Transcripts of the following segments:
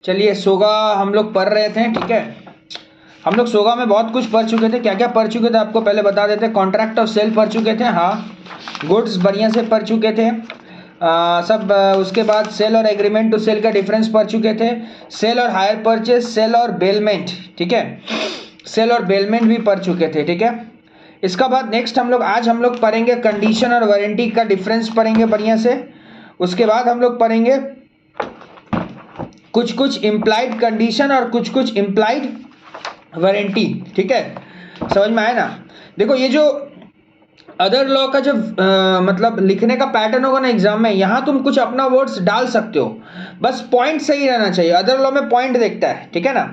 चलिए सोगा हम लोग पढ़ रहे थे, ठीक है। हम लोग सोगा में बहुत कुछ पढ़ चुके थे। क्या क्या पढ़ चुके थे आपको पहले बता देते। कॉन्ट्रैक्ट ऑफ सेल पढ़ चुके थे, हाँ। गुड्स बढ़िया से पढ़ चुके थे। उसके बाद सेल और एग्रीमेंट टू सेल का डिफरेंस पढ़ चुके थे। सेल और हायर परचेज, सेल और बेलमेंट, ठीक है। सेल और बेलमेंट भी पढ़ चुके थे, ठीक है। इसका बाद नेक्स्ट आज हम लोग पढ़ेंगे कंडीशन और वारंटी का डिफरेंस पढ़ेंगे बढ़िया से। उसके बाद हम लोग पढ़ेंगे कुछ कुछ इम्प्लाइड कंडीशन और कुछ कुछ इम्प्लाइड वारंटी, ठीक है। समझ में आया ना। देखो ये जो अदर लॉ का जो मतलब लिखने का पैटर्न होगा ना एग्जाम में, यहाँ तुम कुछ अपना वर्ड्स डाल सकते हो, बस पॉइंट सही रहना चाहिए। अदर लॉ में पॉइंट देखता है, ठीक है ना।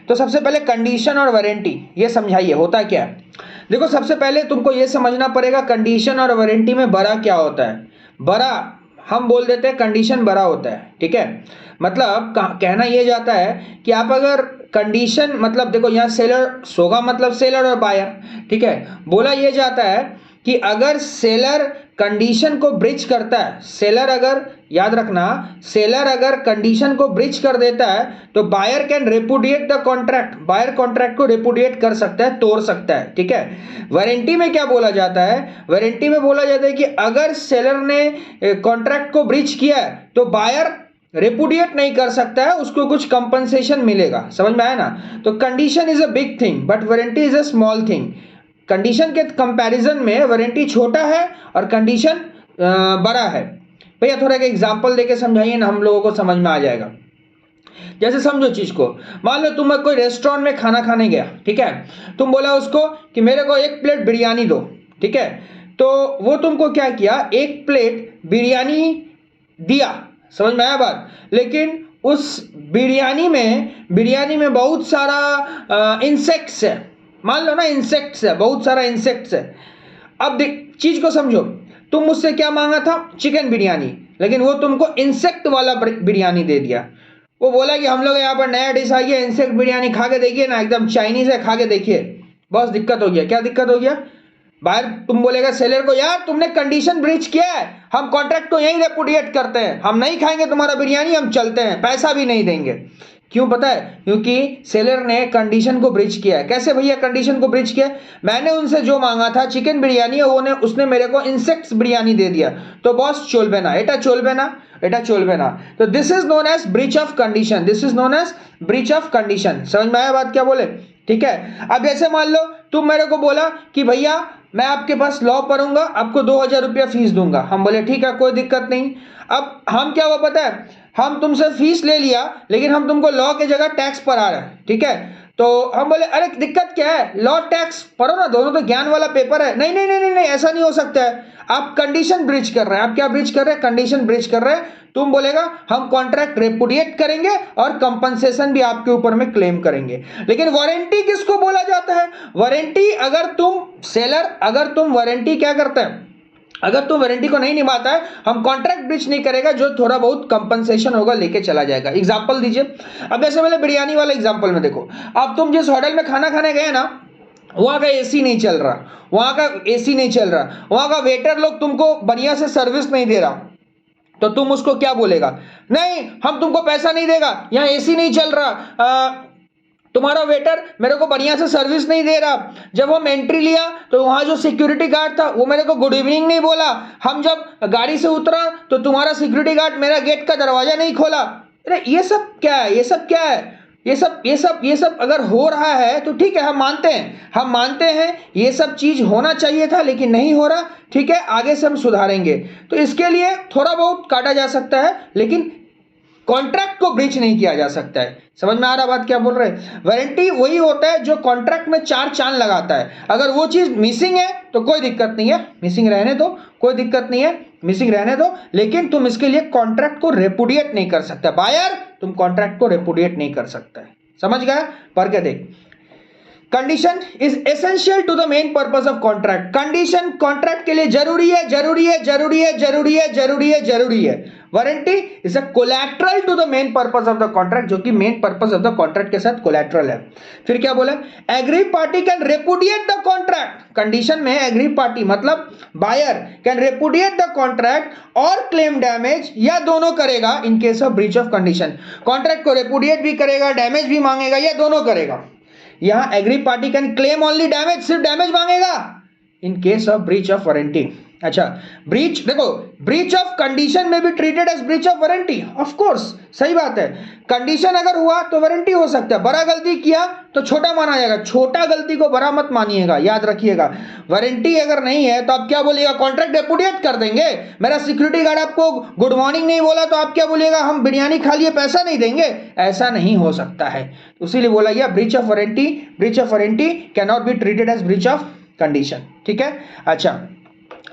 तो सबसे पहले कंडीशन और वारंटी ये समझाइए होता क्या है। देखो सबसे पहले तुमको ये समझना पड़ेगा कंडीशन और वारंटी में बड़ा क्या होता है। बड़ा हम बोल देते हैं कंडीशन बड़ा होता है, ठीक है। मतलब कहना यह जाता है कि आप अगर कंडीशन मतलब देखो यहाँ सेलर सोगा मतलब सेलर और बायर, ठीक है। बोला यह जाता है कि अगर सेलर कंडीशन को ब्रिच करता है, सेलर अगर याद रखना, सेलर अगर कंडीशन को ब्रिच कर देता है तो buyer can repudiate the contract, buyer contract को रेपुडिएट कर सकता है, तोड़ सकता है, ठीक है। वारंटी में क्या बोला जाता है, वारंटी में बोला जाता है कि अगर सेलर ने कॉन्ट्रैक्ट को ब्रिच किया है तो बायर रेपुडिएट नहीं कर सकता है, उसको कुछ कंपनसेशन मिलेगा। समझ में आया ना। तो condition is a big thing but warranty is a small thing. Condition के कंपैरिजन में वारंटी छोटा है और कंडीशन बड़ा है। भैया थोड़ा एक एग्जांपल देके समझाइए ना, हम लोगों को समझ में आ जाएगा। जैसे समझो चीज को, मान लो तुम कोई रेस्टोरेंट में खाना खाने गया, ठीक है। तुम बोला उसको कि मेरे को 1 प्लेट बिरयानी दो, ठीक है। तो वो तुमको क्या किया, 1 प्लेट बिरयानी दिया। समझ में आया बात। लेकिन उस बिरयानी में बहुत सारा इंसेक्ट्स है। मान लो ना इंसेक्ट्स है, बहुत सारा इंसेक्ट्स है। अब चीज को समझो, तुम मुझसे क्या मांगा था, चिकन बिरयानी, लेकिन वो तुमको इंसेक्ट वाला बिरयानी दे दिया। वो बोला कि हम लोग यहाँ पर नया डिश आई है इंसेक्ट बिरयानी, खा के देखिए ना, एकदम चाइनीज है, खा के देखिए। बस दिक्कत हो गया। क्या दिक्कत हो गया, बाहर तुम बोलेगा सेलर को यार तुमने कंडीशन ब्रीच किया है, हम कॉन्ट्रैक्ट को यहीं रेपुडिएट करते हैं, हम नहीं खाएंगे तुम्हारा बिरयानी, हम चलते हैं, पैसा भी नहीं देंगे। क्यों पता है, क्योंकि सेलर ने कंडीशन को ब्रीच किया है। कैसे भैया कंडीशन को ब्रीच किया, मैंने उनसे जो मांगा था चिकन बिरयानी और उसने मेरे को इंसेक्ट्स बिरयानी दे दिया। तो बॉस चलबे ना, এটা चलबे ना। तो this is known as breach of condition, this is known as breach of condition. समझ में आया बात क्या बोले, ठीक है। अब जैसे मान लो तुम मेरे को बोला कि भैया मैं आपके पास लॉ पढ़ूंगा, आपको 2000 रुपया फीस दूंगा। हम बोले ठीक है कोई दिक्कत नहीं। अब हम क्या हुआ पता है, हम तुमसे फीस ले लिया लेकिन हम तुमको लॉ के जगह टैक्स पढ़ा रहे हैं, ठीक है। तो हम बोले अरे दिक्कत क्या है, लॉ टैक्स पढ़ो ना, दोनों तो ज्ञान वाला पेपर है। नहीं नहीं नहीं नहीं, नहीं ऐसा नहीं हो सकता है, आप कंडीशन ब्रीच कर रहे हैं। आप क्या ब्रीच कर रहे हैं, कंडीशन ब्रीच कर रहे हैं। तुम बोलेगा हम कॉन्ट्रैक्ट रेपुडिएट करेंगे और कंपनसेशन भी आपके ऊपर में क्लेम करेंगे। लेकिन वारंटी किसको बोला जाता है, वारंटी अगर तुम वारंटी क्या करते हैं, अगर तुम वारंटी को नहीं निभाता है, हम कॉन्ट्रैक्ट ब्रीच नहीं करेगा, जो थोड़ा बहुत कंपनसेशन होगा लेके चला जाएगा। एग्जांपल दीजिए। अब जैसे मैंने बिरयानी वाला एग्जांपल में देखो, अब तुम जिस होटल में खाना खाने गए ना, वहां का एसी नहीं चल रहा, वहां का वेटर लोग तुमको बढ़िया से सर्विस नहीं दे रहा, तो तुम उसको क्या बोलेगा, नहीं हम तुमको पैसा नहीं देगा, यहाँ एसी नहीं चल रहा, तुम्हारा वेटर मेरे को बढ़िया से सर्विस नहीं दे रहा। जब हम एंट्री लिया तो वहां जो सिक्योरिटी गार्ड था वो मेरे को गुड इवनिंग नहीं बोला। हम जब गाड़ी से उतरा तो तुम्हारा सिक्योरिटी गार्ड मेरा गेट का दरवाजा नहीं खोला। अरे ये सब क्या है, ये सब अगर हो रहा है तो ठीक है, हम मानते हैं ये सब चीज होना चाहिए था लेकिन नहीं हो रहा, ठीक है, आगे से हम सुधारेंगे। तो इसके लिए थोड़ा बहुत काटा जा सकता है लेकिन कॉन्ट्रैक्ट को ब्रीच नहीं किया जा सकता है। समझ में आ रहा बात क्या बोल रहे हैं। वारंटी वही होता है जो कॉन्ट्रैक्ट में 4 चांद लगाता है। अगर वो चीज मिसिंग है तो कोई दिक्कत नहीं है, मिसिंग रहने दो, कोई दिक्कत नहीं है, मिसिंग रहने दो, लेकिन तुम इसके लिए कॉन्ट्रैक्ट को रेपुडिएट नहीं कर सकता। बायर तुम कॉन्ट्रैक्ट को रेपुडिएट नहीं कर सकता है। समझ गया, पढ़ के देख। Condition is essential to the main purpose of contract. Condition contract के लिए जरूरी है, जरूरी है, जरूरी है, जरूरी है, जरूरी है, जरूरी है। Warranty is a collateral to the main purpose of the contract, जो कि main purpose of the contract के साथ कोलैटरल है। फिर क्या बोला, agree party can repudiate the contract. Condition में एग्री पार्टी मतलब buyer can repudiate the contract और क्लेम डैमेज, या दोनों करेगा in case of breach of condition. Contract को रेपुडिएट भी करेगा, डैमेज भी मांगेगा, या दोनों करेगा। यहां agree party can claim only damage, सिर्फ डैमेज मांगेगा in case of breach of warranty. अच्छा, ब्रीच देखो, ब्रीच ऑफ कंडीशन में भी treated as breach of warranty, of course, सही बात है। कंडीशन अगर हुआ तो वारंटी हो सकता है, बड़ा गलती किया तो छोटा माना जाएगा, छोटा गलती को बड़ा मत मानिएगा, याद रखिएगा। वारंटी अगर नहीं है तो आप क्या बोलिएगा, कॉन्ट्रैक्ट रेपुडिएट कर देंगे। मेरा सिक्योरिटी गार्ड आपको गुड मॉर्निंग नहीं बोला तो आप क्या बोलिएगा, हम बिरयानी खा लिए पैसा नहीं देंगे, ऐसा नहीं हो सकता है। इसीलिए बोला गया breach of warranty, breach of warranty can not be treated as breach of condition, ठीक है। अच्छा,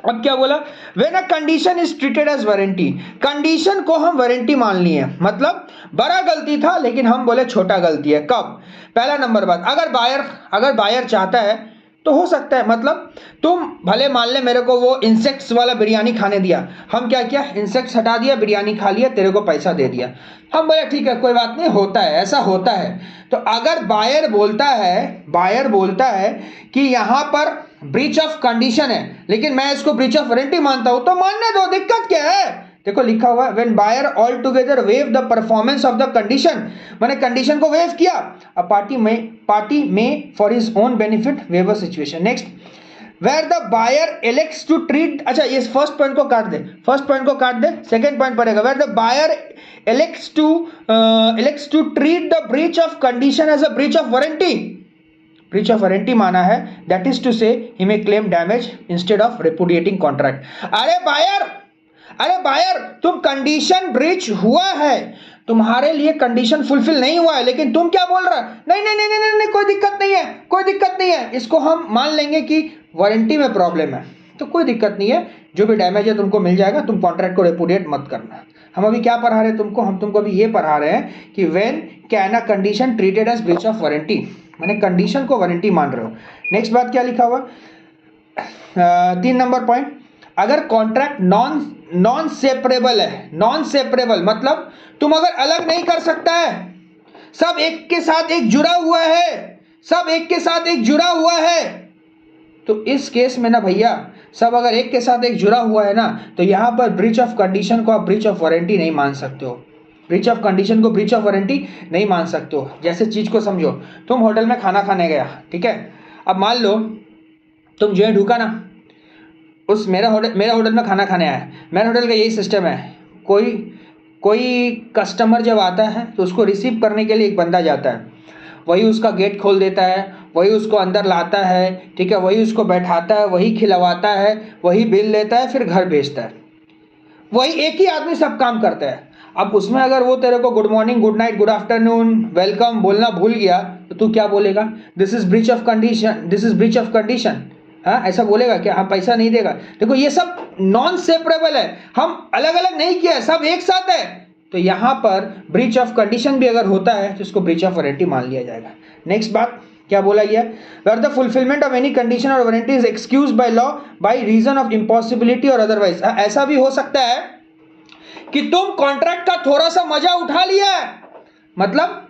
अब क्या बोला, when a condition is treated as warranty, condition को हम वारंटी मान लिए, मतलब बड़ा गलती था लेकिन हम बोले छोटा गलती है। कब, पहला नंबर बात, अगर बायर चाहता है तो हो सकता है, मतलब तुम भले मान ले मेरे को वो इंसेक्ट्स वाला बिरयानी खाने दिया, हम क्या किया, इंसेक्ट्स हटा दिया, बिरयानी खा लिया, तेरे को पैसा दे दिया, हम बोले ठीक है कोई बात नहीं, होता है, ऐसा होता है। तो अगर बायर बोलता है कि यहां पर ब्रीच ऑफ कंडीशन है लेकिन मैं इसको ब्रीच ऑफ वारंटी मानता हूं, तो मानने दो, दिक्कत क्या है। देखो लिखा हुआ है, when buyer all together waive the performance of the condition, मैंने कंडीशन को वेव किया, अब party may for his own benefit waive a situation. Next, where the buyer elects to treat, अच्छा ये फर्स्ट पॉइंट को काट दे, सेकंड पॉइंट पड़ेगा, where the buyer elects to treat the breach of condition as a breach of warranty, breach of warranty माना है, that is to से ही may claim damage instead of repudiating contract. अरे buyer तुम condition breach हुआ है, तुम्हारे लिए condition fulfil नहीं हुआ है, लेकिन तुम क्या बोल रहा है, नहीं, कोई दिक्कत नहीं है, इसको हम मान लेंगे कि वारंटी में प्रॉब्लम है, तो कोई दिक्कत नहीं है, जो भी डैमेज है तुमको मिल जाएगा, तुम कॉन्ट्रैक्ट को रेपुडिएट मत करना। हम अभी क्या पढ़ा रहे हैं तुमको, हम तुमको अभी ये पढ़ा रहे हैं कि when can a condition treated as breach of warranty, मैंने कंडीशन को वारंटी मान रहे हो। नेक्स्ट बात क्या लिखा हुआ, 3 नंबर पॉइंट, अगर कॉन्ट्रैक्ट नॉन सेपरेबल मतलब तुम अगर अलग नहीं कर सकता है, सब एक के साथ एक जुड़ा हुआ है, तो इस केस में ना भैया, सब अगर एक के साथ एक जुड़ा हुआ है ना, तो यहां पर ब्रीच ऑफ कंडीशन को आप ब्रीच ऑफ वारंटी नहीं मान सकते हो, ब्रीच ऑफ कंडीशन को ब्रीच ऑफ वारंटी नहीं मान सकते हो। जैसे चीज को समझो, तुम होटल में खाना खाने गया, ठीक है, अब मान लो तुम जो है ढूका ना, उस मेरा होटल में खाना खाने आया, मेरे होटल का यही सिस्टम है, कोई कस्टमर जब आता है तो उसको रिसीव करने के लिए एक बंदा जाता है, वही उसका गेट खोल देता है, वही उसको अंदर लाता है, ठीक है, वही उसको बैठाता है, वही खिलवाता है, वही बिल लेता है, फिर घर भेजता है, वही एक ही आदमी सब काम करता है। अब उसमें अगर वो तेरे को good morning, good night, good afternoon, welcome बोलना भूल गया, तो तू क्या बोलेगा, this is breach of condition, हाँ ऐसा बोलेगा क्या, हाँ पैसा नहीं देगा। देखो ये सब नॉन सेपरेबल है, हम अलग अलग नहीं किया है, सब एक साथ है, तो यहां पर ब्रीच ऑफ कंडीशन भी अगर होता है तो इसको ब्रीच ऑफ वारंटी मान लिया जाएगा। नेक्स्ट बात क्या बोला गया, where the fulfilment of any condition और warranty is excused by law by reason of impossibility और अदरवाइज। ऐसा भी हो सकता है कि तुम कॉन्ट्रैक्ट का थोड़ा सा मजा उठा लिया है, मतलब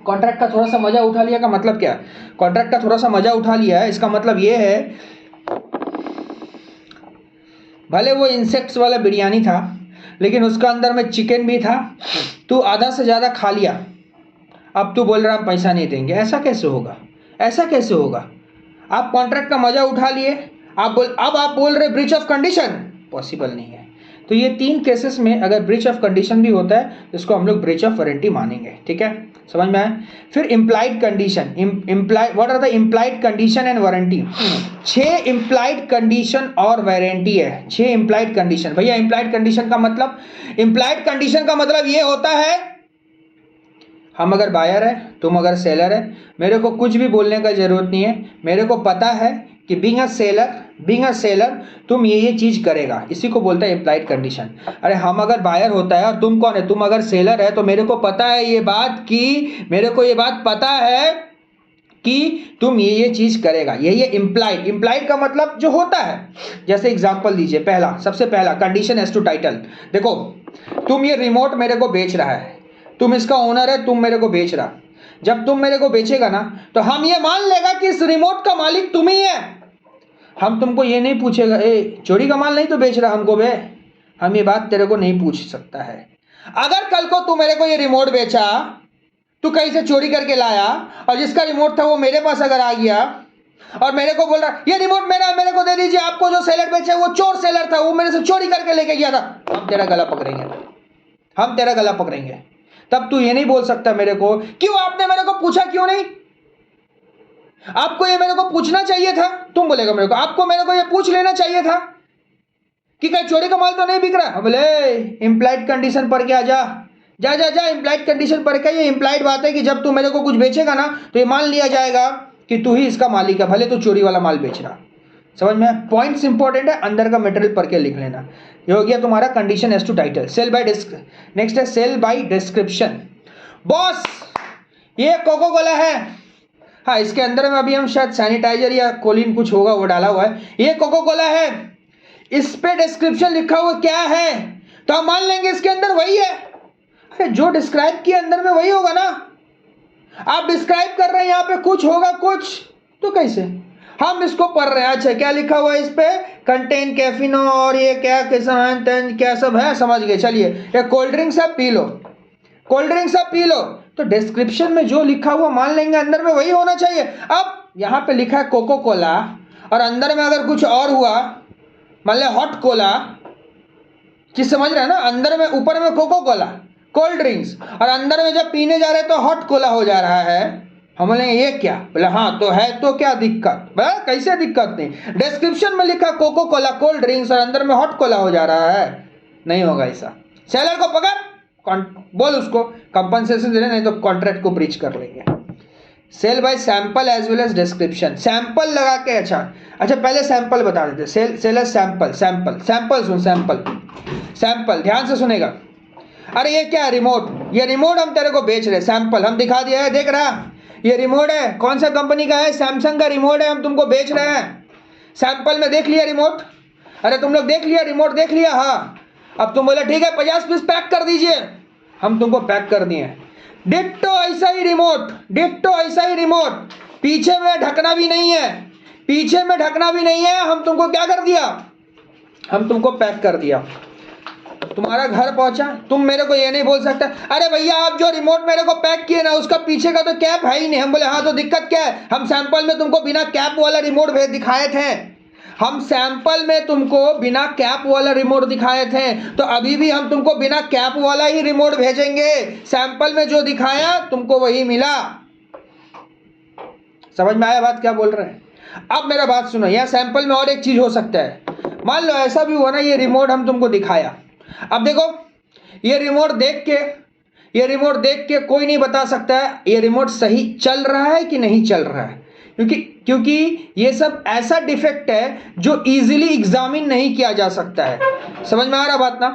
कॉन्ट्रैक्ट का थोड़ा सा मजा उठा लिया का मतलब क्या, कॉन्ट्रैक्ट का थोड़ा सा मजा उठा लिया है, इसका मतलब ये है, भले वो इंसेक्ट्स वाला बिरयानी था लेकिन उसका अंदर में चिकन भी था, तू आधा से ज्यादा खा लिया, अब तू बोल रहा हम पैसा नहीं देंगे, ऐसा कैसे होगा। आप कॉन्ट्रैक्ट का मजा उठा लिए, अब आप बोल रहे ब्रीच ऑफ कंडीशन, पॉसिबल नहीं है। तो ये 3 केसेस में अगर ब्रीच ऑफ कंडीशन भी होता है तो इसको हम लोग ब्रीच ऑफ वारंटी मानेंगे, ठीक है, समझ में आया। फिर implied condition, what are the implied condition and warranty. 6 implied condition और वारंटी है, 6 इम्प्लाइड कंडीशन। भैया इम्प्लाइड कंडीशन का मतलब ये होता है, हम अगर बायर है, तुम अगर सेलर है, मेरे को कुछ भी बोलने का जरूरत नहीं है, मेरे को पता है कि बीइंग अ सेलर तुम ये चीज करेगा, इसी को बोलता है इम्प्लाइड कंडीशन। अरे हम अगर बायर होता है और तुम कौन है, तुम अगर सेलर है, तो मेरे को पता है ये बात कि तुम ये चीज करेगा, ये इम्प्लाइड। इम्प्लाइड का मतलब जो होता है, जैसे एग्जांपल दीजिए, पहला, सबसे पहला कंडीशन एज टू टाइटल। देखो, तुम ये रिमोट मेरे को बेच रहा है, तुम इसका ओनर है, तुम मेरे को बेच रहा। जब तुम मेरे को बेचेगा ना, तो हम ये मान लेगा कि इस रिमोट का मालिक तुम ही है। हम तुमको ये नहीं पूछेगा, ए चोरी का माल नहीं तो बेच रहा हमको बे, हम ये बात तेरे को नहीं पूछ सकता है। अगर कल को तू मेरे को ये रिमोट बेचा, तू कहीं से चोरी करके लाया, और जिसका रिमोट था वो मेरे पास अगर आ गया और मेरे को बोल रहा ये रिमोट मेरा है, मेरे को दे दीजिए, आपको जो सेलर बेचा वो चोर सेलर था, वो मेरे से चोरी करके लेके गया था, हम तेरा गला पकड़ेंगे, हम तेरा गला पकड़ेंगे। तब तू ये नहीं बोल सकता मेरे को, क्यों आपने मेरे को पूछा क्यों नहीं, आपको ये मेरे को पूछना चाहिए था। तुम बोलेगा मेरे को, आपको मेरे को ये पूछ लेना चाहिए था कि कहीं चोरी का माल तो नहीं बिक रहा। बोले इंप्लाइड कंडीशन पर क्या, जा जा जा जा इंप्लाइड कंडीशन पर क्या। ये इंप्लाइड बात है कि जब तू मेरे को कुछ बेचेगा ना, तो ये मान लिया जाएगा कि तू ही इसका मालिक है, भले तू चोरी वाला माल बेच रहा। समझ में? पॉइंट्स इंपॉर्टेंट है, अंदर का मटेरियल पढ़ के लिख लेना। ये हो गया तुम्हारा condition as to title. Sale by next है सेल बाय डिस्क्रिप्शन। बॉस ये कोको कोला है, हाँ इसके अंदर में अभी हम शायद सैनिटाइजर या कोलिन कुछ होगा वो डाला हुआ है। ये कोको कोला है, इस पे डिस्क्रिप्शन लिखा हुआ क्या है, तो हम मान लेंगे इसके अंदर वही है। अरे जो डिस्क्राइब किया अंदर में वही होगा ना। आप डिस्क्राइब कर रहे हैं यहाँ पे कुछ होगा कुछ, तो कैसे हम इसको पढ़ रहे हैं। अच्छा क्या लिखा हुआ है इस पे, कंटेन कैफीन और ये क्या क्या सब है, समझ गए। चलिए ये कोल्ड ड्रिंक्स है, पी लो, कोल्ड ड्रिंक्स है पी लो, तो डिस्क्रिप्शन में जो लिखा हुआ मान लेंगे अंदर में वही होना चाहिए। अब यहाँ पे लिखा है कोको कोला, और अंदर में अगर कुछ और हुआ, मान ले हॉट कोला, चीज समझ रहे हैं ना, अंदर में ऊपर में कोको कोला कोल्ड ड्रिंक्स, और अंदर में जब पीने जा रहे तो हॉट कोला हो जा रहा है। हम बोलेंगे ये क्या, बोले हाँ तो है, तो क्या दिक्कत, बोला कैसे दिक्कत नहीं, डिस्क्रिप्शन में लिखा कोको कोला कोल्ड ड्रिंक्स और अंदर में हॉट कोला हो जा रहा है, नहीं होगा ऐसा। सेलर को पकड़, बोल उसको कंपनसेशन दे, नहीं तो कॉन्ट्रैक्ट को ब्रीच कर लेंगे। Sale by sample as well as description, sample लगा के। अच्छा पहले सैंपल बता देते, सेल एज सैंपल, सैंपल सुन, सैंपल ध्यान से सुनेगा। अरे ये क्या है, रिमोट, ये रिमोट हम तेरे को बेच रहे, सैंपल हम दिखा दिया है, देख रहा ये रिमोट है, कौन सा कंपनी का है, सैमसंग का रिमोट है, हम तुमको बेच रहे हैं। सैंपल में देख लिया रिमोट, अरे तुम लोग देख लिया रिमोट, देख लिया, हाँ। अब तुम बोले ठीक है 50 पीस पैक कर दीजिए, हम तुमको पैक कर दिए। डिट्टो ऐसा ही रिमोट, डिट्टो ऐसा ही रिमोट, पीछे में ढकना भी नहीं है, पीछे में ढकना भी नहीं है, हम तुमको क्या कर दिया, हम तुमको पैक कर दिया। तुम्हारा घर पहुंचा, तुम मेरे को ये नहीं बोल सकता अरे भैया आप जो रिमोट मेरे को पैक किए ना उसका पीछे का तो कैप है ही नहीं। हम बोले हाँ तो दिक्कत क्या है, हम सैंपल में तुमको बिना कैप वाला रिमोट भेज दिखाए थे, हम सैंपल में तुमको बिना कैप वाला रिमोट दिखाए थे, तो अभी भी हम तुमको बिना कैप वाला ही रिमोट भेजेंगे। सैंपल में जो दिखाया तुमको वही मिला। समझ में आया बात क्या बोल रहे हैं? अब मेरा बात सुनो, यह सैंपल में और एक चीज हो सकता है, मान लो ऐसा भी हुआ ना, ये रिमोट हम तुमको दिखाया, अब देखो ये रिमोट देख के कोई नहीं बता सकता है ये रिमोट सही चल रहा है कि नहीं चल रहा है, क्योंकि ये सब ऐसा डिफेक्ट है जो इजीली एग्जामिन नहीं किया जा सकता है। समझ में आ रहा बात ना?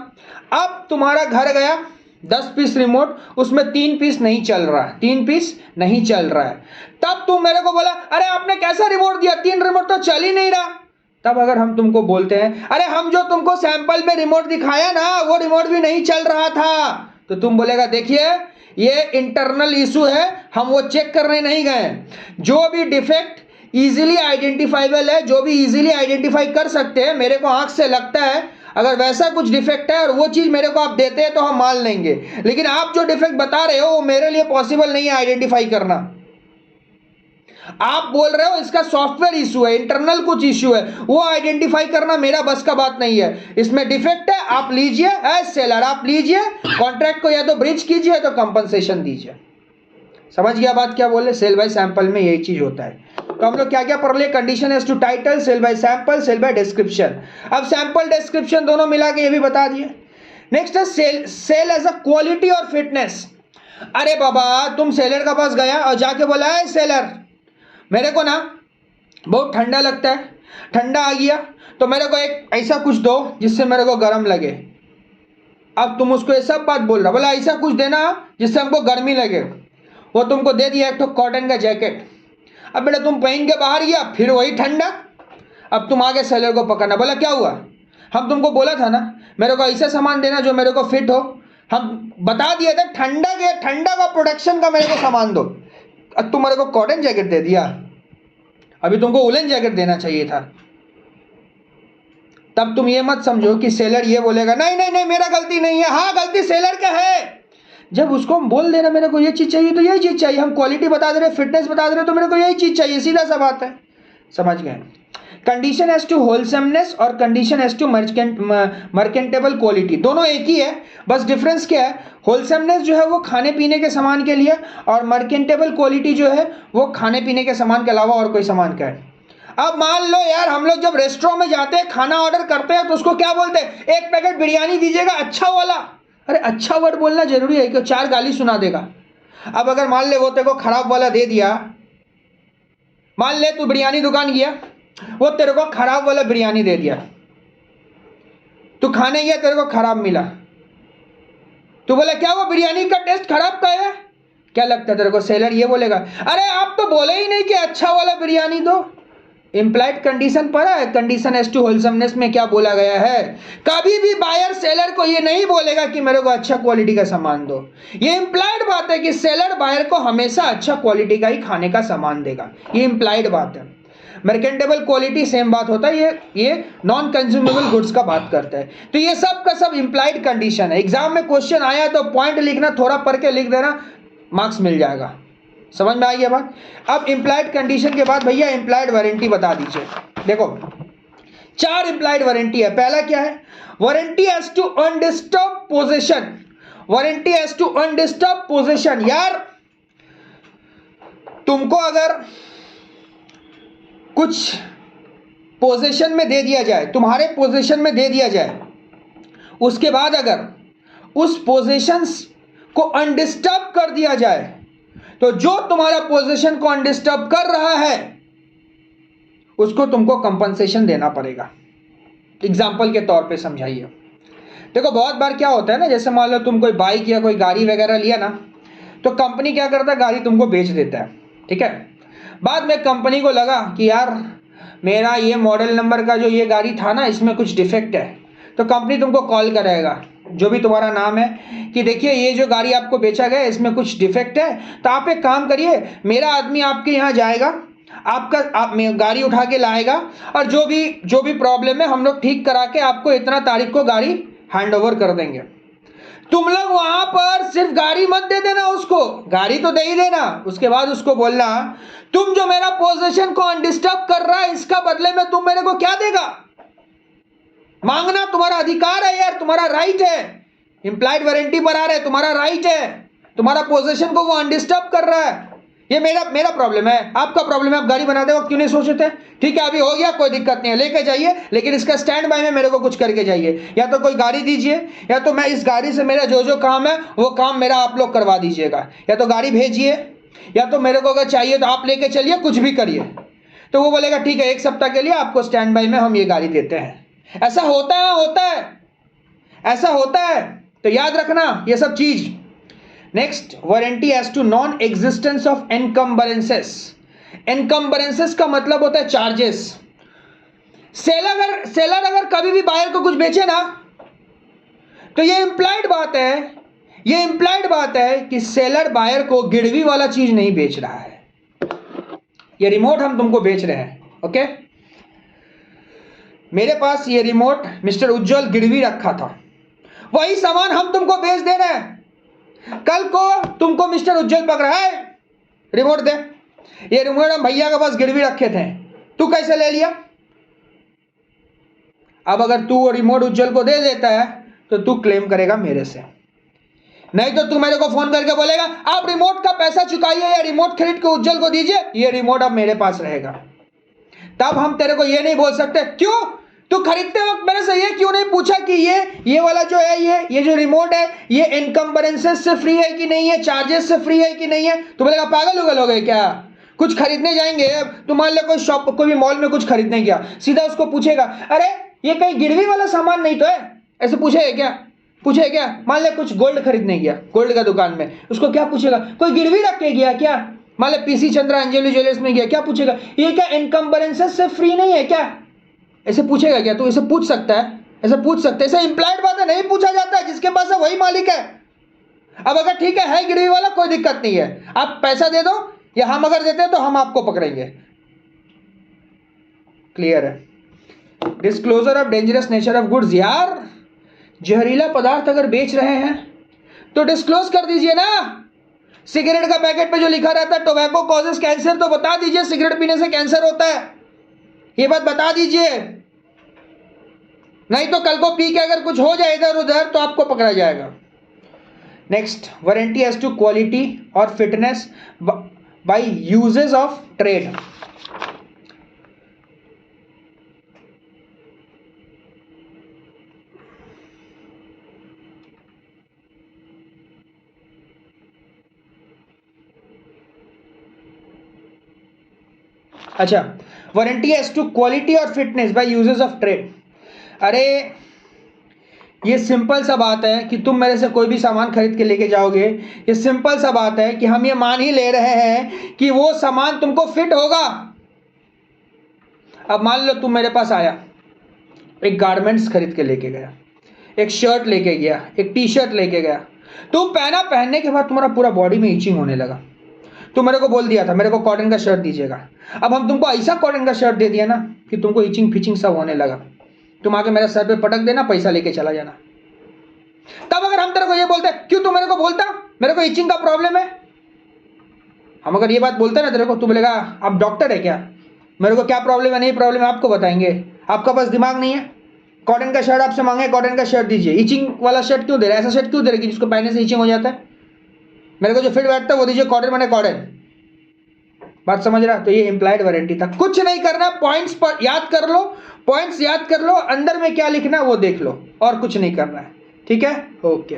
अब तुम्हारा घर गया 10 पीस रिमोट, उसमें 3 पीस नहीं चल रहा है, 3 पीस नहीं चल रहा है, तब तुम मेरे को बोला अरे आपने कैसा रिमोट दिया, 3 रिमोट तो चल ही नहीं रहा। तब अगर हम तुमको बोलते हैं अरे हम जो तुमको सैंपल में रिमोट दिखाया ना वो रिमोट भी नहीं चल रहा था, तो तुम बोलेगा देखिए ये इंटरनल इशू है, हम वो चेक करने नहीं गए। जो भी डिफेक्ट इजीली आइडेंटिफाइबल है, जो भी इजीली आइडेंटिफाई कर सकते हैं, मेरे को आंख से लगता है अगर वैसा कुछ डिफेक्ट है और वो चीज मेरे को आप देते हैं तो हम मान लेंगे, लेकिन आप जो डिफेक्ट बता रहे हो वो मेरे लिए पॉसिबल नहीं है आइडेंटिफाई करना। आप बोल रहे हो इसका सॉफ्टवेयर इशू है, इंटरनल कुछ इशू है, वो आइडेंटिफाई करना मेरा बस का बात नहीं है। इसमें डिफेक्ट है, आप लीजिए एज सेलर, आप लीजिए कॉन्ट्रैक्ट को या तो ब्रीच कीजिए तो कंपनसेशन दीजिए। समझ गया बात क्या बोले? सेल बाय सैंपल में यही चीज होता है। तो हम लोग क्या क्या पढ़ लिए, condition as to title, sale by sample, sale by description. अब सैंपल डिस्क्रिप्शन दोनों मिला के ये भी बता दिए। नेक्स्ट है सेल एज अ क्वालिटी और फिटनेस। अरे बाबा तुम सेलर के पास गया और जाके बोला है सेलर मेरे को ना बहुत ठंडा लगता है, ठंडा आ गया तो मेरे को एक ऐसा कुछ दो जिससे मेरे को गर्म लगे। अब तुम उसको ये सब बात बोल रहा, बोला ऐसा कुछ देना जिससे हमको गर्मी लगे, वो तुमको दे दिया एक तो कॉटन का जैकेट। अब बेटा तुम पहन के बाहर गया, फिर वही ठंडा, अब तुम आगे सेलर को पकड़ना, बोला क्या हुआ, हम तुमको बोला था ना मेरे को ऐसा सामान देना जो मेरे को फिट हो, हम बता दिया था ठंडा का प्रोडक्शन का मेरे को सामान दो, अब तुम मेरे को कॉटन जैकेट दे दिया, अभी तुमको वुलन जैकेट देना चाहिए था। तब तुम ये मत समझो कि सेलर ये बोलेगा नहीं नहीं नहीं मेरा गलती नहीं है, हाँ गलती सेलर का है। जब उसको हम बोल दे रहे मेरे को ये चीज़ चाहिए तो यही चीज़ चाहिए, हम क्वालिटी बता दे रहे, फिटनेस बता दे रहे, तो मेरे को यही चीज़ चाहिए, सीधा सा बात है, समझ गए। कंडीशन एज टू होलसमनेस और कंडीशन एज टू मर्केंटेबल क्वालिटी दोनों एक ही है, बस डिफरेंस क्या है, होलसमनेस जो है वो खाने पीने के सामान के लिए और मर्केंटेबल क्वालिटी जो है वो खाने पीने के सामान के अलावा और कोई सामान का है। अब मान लो यार हम लोग जब रेस्टोरेंट में जाते हैं खाना ऑर्डर करते हैं तो उसको क्या बोलते हैं, एक पैकेट बिरयानी दीजिएगा अच्छा वाला। अरे अच्छा वर्ड बोलना जरूरी है कि 4 गाली सुना देगा। अब अगर मान ले वो तेरे को खराब वाला दे दिया, मान ले तू बिरयानी दुकान गया, वो तेरे को खराब वाला बिरयानी दे दिया, तू खाने गया तेरे को खराब मिला, तू बोला क्या वो बिरयानी का टेस्ट खराब का है, क्या लगता है तेरे को सेलर ये बोलेगा अरे आप तो बोले ही नहीं कि अच्छा वाला बिरयानी दो। इम्प्लाइड कंडीशन पढ़ा है, कंडीशन एज टू होलसमनेस में क्या बोला गया है, कभी भी बायर सेलर को ये नहीं बोलेगा कि मेरे को अच्छा क्वालिटी का सामान दो। ये इम्प्लाइड बात है कि सेलर बायर को हमेशा अच्छा क्वालिटी का ही खाने का सामान देगा, ये इम्प्लाइड बात है। मर्केंटेबल क्वालिटी सेम बात होता है, ये नॉन कंज्यूमेबल गुड्स का बात करता है। तो ये सब का सब इम्प्लाइड कंडीशन है। एग्जाम में क्वेश्चन आया तो पॉइंट लिखना, थोड़ा पढ़ के लिख देना, मार्क्स मिल जाएगा। समझ में आई है बात। अब इम्प्लाइड कंडीशन के बाद भैया इम्प्लाइड वारंटी बता दीजिए। देखो 4 इम्प्लाइड वारंटी है। पहला क्या है, warranty as to undisturb position. Warranty as to undisturb position, यार तुमको अगर कुछ पोजीशन में दे दिया जाए, तुम्हारे पोजीशन में दे दिया जाए, उसके बाद अगर उस पोजीशन को अनडिस्टर्ब कर दिया जाए, तो जो तुम्हारा पोजीशन को अनडिस्टर्ब कर रहा है उसको तुमको कंपनसेशन देना पड़ेगा। एग्जाम्पल के तौर पे समझाइए। देखो बहुत बार क्या होता है ना, जैसे मान लो तुम कोई बाइक या कोई गाड़ी वगैरह लिया ना, तो कंपनी क्या करता है, गाड़ी तुमको बेच देता है, ठीक है। बाद में कंपनी को लगा कि यार मेरा ये मॉडल नंबर का जो ये गाड़ी था ना, इसमें कुछ डिफेक्ट है, तो कंपनी तुमको कॉल करेगा, जो भी तुम्हारा नाम है, कि देखिए ये जो गाड़ी आपको बेचा गया इसमें कुछ डिफेक्ट है, तो आप एक काम करिए, मेरा आदमी आपके यहाँ जाएगा, आप गाड़ी उठा के लाएगा, और जो भी प्रॉब्लम है हम लोग ठीक करा के आपको इतना तारीख को गाड़ी हैंड ओवर कर देंगे। तुम लोग वहां पर सिर्फ गाड़ी मत दे देना उसको, गाड़ी तो दे ही देना, उसके बाद उसको बोलना तुम जो मेरा पोजीशन को अनडिस्टर्ब कर रहा है इसका बदले में तुम मेरे को क्या देगा, मांगना तुम्हारा अधिकार है यार, तुम्हारा राइट है। इंप्लाइड वारंटी पर आ रहे, तुम्हारा राइट है, तुम्हारा पोजीशन को वो अनडिस्टर्ब कर रहा है, ये मेरा प्रॉब्लम है, आपका प्रॉब्लम है, आप गाड़ी बनाते वक्त क्यों नहीं सोचे थे, ठीक है अभी हो गया कोई दिक्कत नहीं है, लेके जाइए, लेकिन इसका स्टैंड बाय में मेरे को कुछ करके जाइए, या तो कोई गाड़ी दीजिए, या तो मैं इस गाड़ी से मेरा जो काम है वो काम मेरा आप लोग करवा दीजिएगा, या तो गाड़ी भेजिए, या तो मेरे को अगर चाहिए तो आप लेके चलिए, कुछ भी करिए। तो वो बोलेगा ठीक है 1 सप्ताह के लिए आपको स्टैंड बाय में हम ये गाड़ी देते हैं। ऐसा होता है, ऐसा होता है, तो याद रखना ये सब चीज। Next, warranty as to non existence of encumbrances. Encumbrances का मतलब होता है चार्जेस। सेलर अगर कभी भी बायर को कुछ बेचे ना, तो ये इंप्लाइड बात है कि सेलर बायर को गिरवी वाला चीज नहीं बेच रहा है। ये रिमोट हम तुमको बेच रहे हैं, ओके, मेरे पास ये रिमोट मिस्टर उज्जवल गिरवी रखा था, वही सामान हम तुमको बेच दे रहे हैं। कल को तुमको मिस्टर उज्जवल पकड़ा है, रिमोट दे, ये रिमोट हम भैया के पास गिरवी रखे थे, तू कैसे ले लिया। अब अगर तू रिमोट उज्जवल को दे देता है तो तू क्लेम करेगा मेरे से, नहीं तो तू मेरे को फोन करके बोलेगा आप रिमोट का पैसा चुकाइए या रिमोट खरीद के उज्जवल को दीजिए, ये रिमोट अब मेरे पास रहेगा। तब हम तेरे को ये नहीं बोल सकते, क्यों तू खरीदते वक्त मेरे से ये क्यों नहीं पूछा कि ये वाला जो है, ये जो रिमोट है ये एनकम्बरेंसेस से फ्री है कि नहीं है, चार्जेस से फ्री है कि नहीं है। तो बोलेगा पागल उगल हो गए क्या, कुछ खरीदने जाएंगे, तू मान ले कोई शॉप कोई भी मॉल में कुछ खरीदने गया, सीधा उसको पूछेगा अरे ये कहीं गिरवी वाला सामान नहीं तो है, ऐसे पूछेगा क्या। मान ले कुछ गोल्ड खरीदने गया, गोल्ड का दुकान में, उसको क्या पूछेगा, कोई गिरवी रख के गया क्या, मान लो पीसी चंद्रा अंजलि ज्वेलर्स में गया, क्या पूछेगा, ये क्या इनकम्बरेंसेस से फ्री नहीं है क्या, ऐसे पूछेगा क्या? तो ऐसे पूछ सकता है, ऐसे पूछ सकते हैं, ऐसे इंप्लाइड बात है, नहीं पूछा जाता है, जिसके पास है वही मालिक है। अब अगर ठीक है गिरवी वाला, कोई दिक्कत नहीं है, आप पैसा दे दो, या हम अगर देते हैं तो हम आपको पकड़ेंगे। क्लियर है? Disclosure of dangerous nature of goods, यार जहरीला पदार्थ अगर बेच रहे हैं तो डिस्क्लोज कर दीजिए ना। सिगरेट का पैकेट पे जो लिखा रहता है टोबैको कॉजेस कैंसर, तो बता दीजिए सिगरेट पीने से कैंसर होता है, ये बात बता दीजिए। नहीं तो कल को पी के अगर कुछ हो जाए इधर उधर तो आपको पकड़ा जाएगा। Next, warranty as to quality और fitness by uses of trade. अच्छा, वारंटी एज टू क्वालिटी और fitness by uses of trade. अरे ये सिंपल सा बात है कि तुम मेरे से कोई भी सामान खरीद के लेके जाओगे, ये सिंपल सा बात है कि हम ये मान ही ले रहे हैं कि वो सामान तुमको फिट होगा। अब मान लो तुम मेरे पास आया, एक गारमेंट्स खरीद के लेके गया, एक शर्ट लेके गया, एक टी शर्ट लेके गया, तुम पहना, पहनने के बाद तुम्हारा पूरा बॉडी में इचिंग होने लगा। तो मेरे को बोल दिया था मेरे को कॉटन का शर्ट दीजिएगा। अब हम तुमको ऐसा कॉटन का शर्ट दे दिया ना कि तुमको इचिंग फिचिंग सब होने लगा, तुम आके मेरे सर पे पटक देना, पैसा लेके चला जाना। तब अगर हम तेरे को ये बोलते, क्यों तू मेरे को बोलता मेरे को इचिंग का प्रॉब्लम है, हम अगर ये बात बोलते ना तेरे को, तू बोलेगा आप डॉक्टर है क्या, मेरे को क्या प्रॉब्लम है नहीं प्रॉब्लम है आपको बताएंगे, आपका पास दिमाग नहीं है। कॉटन का शर्ट आपसे मांगे, कॉटन का शर्ट दीजिए, इचिंग वाला शर्ट क्यों दे रहे, ऐसा शर्ट क्यों दे रहे कि जिसको पहनने से इचिंग हो जाता है, मेरे को जो फिट बैठता है वो दीजिए, कॉटन मैंने कॉटन। बात समझ रहा? तो ये इंप्लाइड वारंटी था। कुछ नहीं करना, पॉइंट्स पर याद कर लो, पॉइंट्स याद कर लो, अंदर में क्या लिखना है वो देख लो, और कुछ नहीं करना है। ठीक है, ओके।